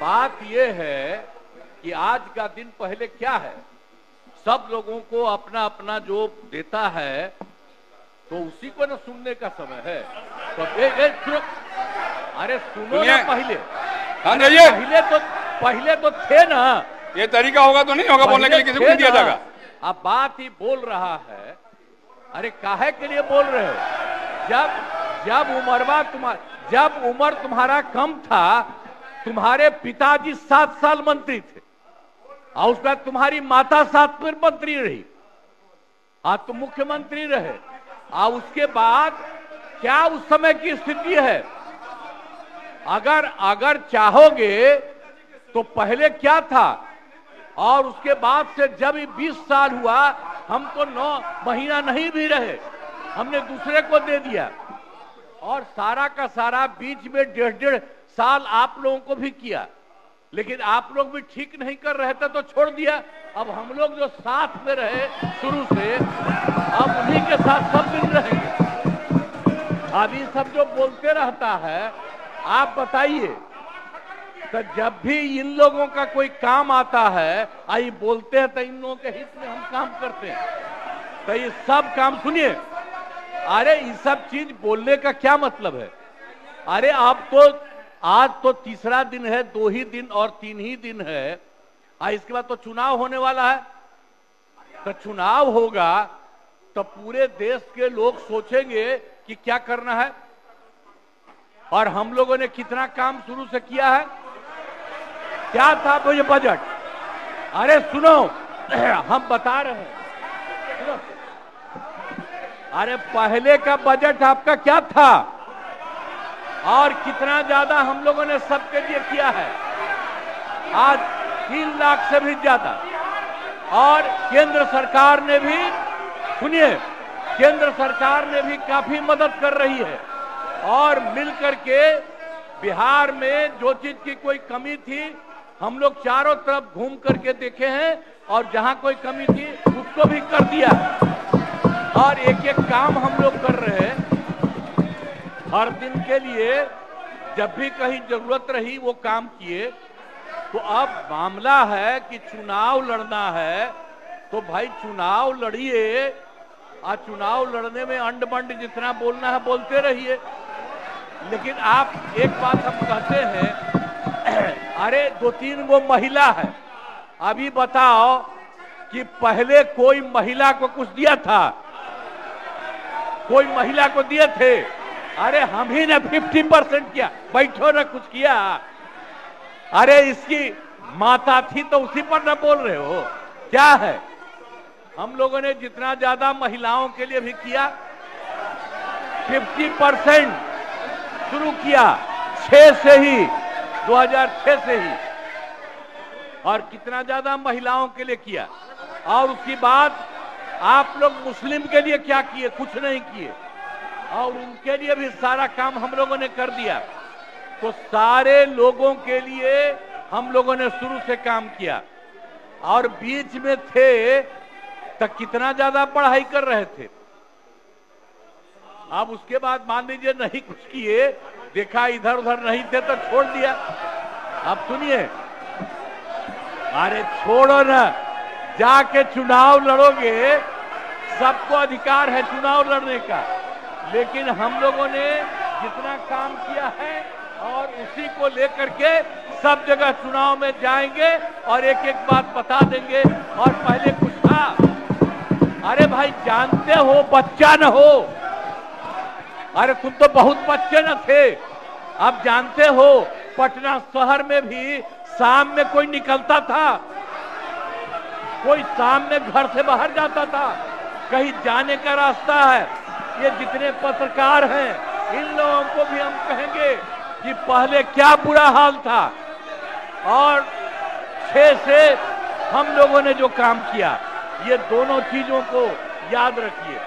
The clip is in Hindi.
बात यह है कि आज का दिन पहले क्या है, सब लोगों को अपना अपना जो देता है तो उसी को न सुनने का समय है। तो अरे सुनो ना पहले तो थे ना। ये तरीका होगा तो नहीं होगा बोलने के लिए, किसी को नहीं दिया जाएगा। अब बात ही बोल रहा है। अरे काहे के लिए बोल रहे हो? जब उम्र तुम्हारा कम था, तुम्हारे पिताजी 7 साल मंत्री थे और उसके बाद तुम्हारी माता 7 फिर मंत्री रही, आज तुम मुख्यमंत्री रहे। और उसके बाद क्या उस समय की स्थिति है? अगर चाहोगे तो पहले क्या था और उसके बाद से जब 20 साल हुआ, हम तो 9 महीना नहीं भी रहे, हमने दूसरे को दे दिया। और सारा का सारा बीच में 1.5 साल आप लोगों को भी किया, लेकिन आप लोग भी ठीक नहीं कर रहे थे तो छोड़ दिया। अब हम लोग जो साथ में रहे शुरू से, अब उन्हीं के साथ सब दिन रहेंगे। अभी सब जो बोलते रहता है, आप बताइए, तो जब भी इन लोगों का कोई काम आता है, आई बोलते हैं तो इन लोगों के हित में हम काम करते हैं। तो ये सब काम सुनिए, अरे ये सब चीज बोलने का क्या मतलब है? अरे आप तो आज तो तीसरा दिन है, 2 ही दिन और 3 ही दिन है, इसके बाद तो चुनाव होने वाला है। तो चुनाव होगा तो पूरे देश के लोग सोचेंगे कि क्या करना है, और हम लोगों ने कितना काम शुरू से किया है। क्या था वो ये बजट? अरे सुनो, हम बता रहे हैं, सुनो। अरे पहले का बजट आपका क्या था और कितना ज्यादा हम लोगों ने सबके लिए किया है? आज 3 लाख से भी ज्यादा। और केंद्र सरकार ने भी, सुनिए, केंद्र सरकार ने भी काफी मदद कर रही है। और मिलकर के बिहार में जो चीज की कोई कमी थी, हम लोग चारों तरफ घूम करके देखे हैं, और जहां कोई कमी थी उसको भी कर दिया। और एक एक काम हम लोग कर रहे हैं हर दिन के लिए। जब भी कहीं जरूरत रही वो काम किए। तो अब मामला है कि चुनाव लड़ना है, तो भाई चुनाव लड़िए, और चुनाव लड़ने में अंड बंड जितना बोलना है बोलते रहिए। लेकिन आप एक बात हम कहते हैं, अरे 2-3 वो महिला है, अभी बताओ कि पहले कोई महिला को कुछ दिया था? कोई महिला को दिए थे? अरे हम ही ने 50% किया, बैठो ना कुछ किया। अरे इसकी माता थी तो उसी पर ना बोल रहे हो? क्या है? हम लोगों ने जितना ज्यादा महिलाओं के लिए भी किया, 50% शुरू किया 6 से ही, 2006 से ही। और कितना ज्यादा महिलाओं के लिए किया। और उसके बाद आप लोग मुस्लिम के लिए क्या किए? कुछ नहीं किए। और उनके लिए भी सारा काम हम लोगों ने कर दिया। तो सारे लोगों के लिए हम लोगों ने शुरू से काम किया। और बीच में थे तो कितना ज्यादा पढ़ाई कर रहे थे। अब उसके बाद मान लीजिए नहीं कुछ किए, देखा इधर उधर नहीं थे तो छोड़ दिया। अब सुनिए, अरे छोड़ो ना, जाके चुनाव लड़ोगे, सबको अधिकार है चुनाव लड़ने का। लेकिन हम लोगों ने जितना काम किया है और उसी को लेकर के सब जगह चुनाव में जाएंगे और एक एक बात बता देंगे। और पहले कुछ था, अरे भाई जानते हो, बच्चा न हो, अरे तुम तो बहुत बच्चे न थे। अब जानते हो पटना शहर में भी शाम में कोई निकलता था, कोई शाम में घर से बाहर जाता था, कहीं जाने का रास्ता है। ये जितने पत्रकार हैं, इन लोगों को भी हम कहेंगे कि पहले क्या बुरा हाल था, और 6 से हम लोगों ने जो काम किया, ये दोनों चीजों को याद रखिए।